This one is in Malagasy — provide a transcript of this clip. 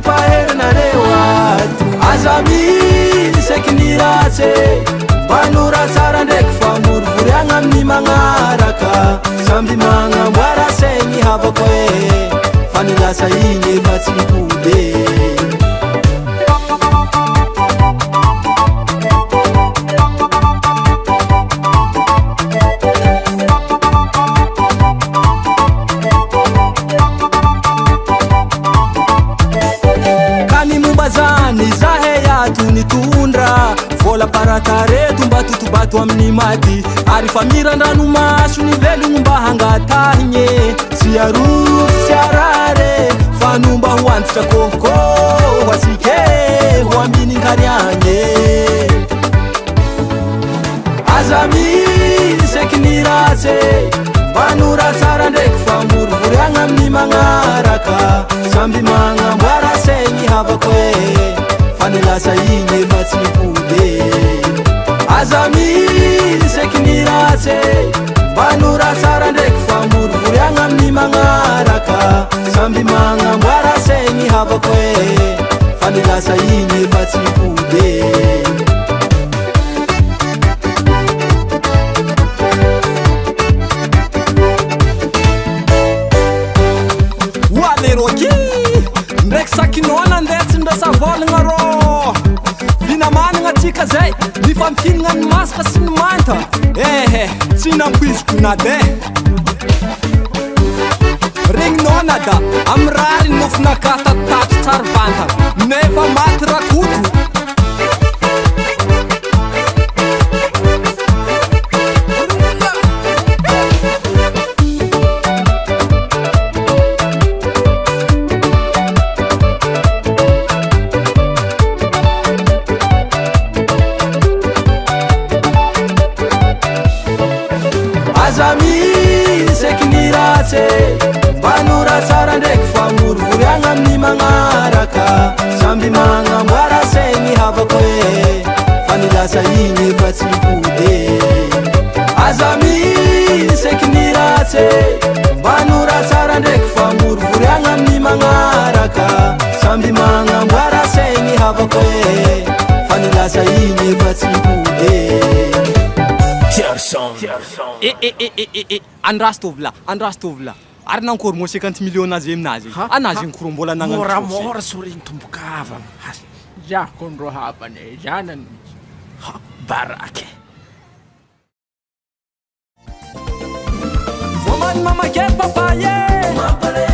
paheranareo ato aza miseky ny ratsy mpanora tsara ndraiky famorivoriagna amin'ny magnaraka samby magnamboara saigny havako e fa ny lasa igny efa tsy pode zahe ato nitondra vola paratareto mba totobato amin'ny maty ary fa miran-dranomaso ny velogno mba hangatahigny tsy arofo tsy arare fa nomba ho antitra kohoko ho atsike ho ambininkariagny aza miseky ny ratsy mbanora tsara ndraiky famorivoriagna amin'ny magnaraka samby magnamboara saigny havako e fa ny lasa igny efa tsy pode aza miseky ny ratsy mbanora tsara ndraiky famorivoriagna amin'ny magnaraka samby magnamboara saigny havako e fa ny lasa igny efa tsy pode ndraiky sakinona andetsy ndrasa volagna rô vinamanagna atsika zay mifampihinagna ny masaka sy ny manta ehe tsy nampoiziko nade regninona da amy rary nofinakatatato tsary vanta nefa maty rakoto aza miseky ny ratsy mbanora tsara ndraiky famorivoriagna amin'ny magnaraka samby magnamboara saigny havako e fa ny lasa igny efa tsy pode aza miseky ny ratsy mbanora tsara ndraiky famorivoriagna amin'ny magnaraka samby magnamboara saigny havako e fa ny lasa igny efa tsy pode andrastovla ary nankory mo 50 millions azy aminazy anazy nkory mbola moramora soriny tombokava jako ndro havane zanany baraky vomany mamakery papaye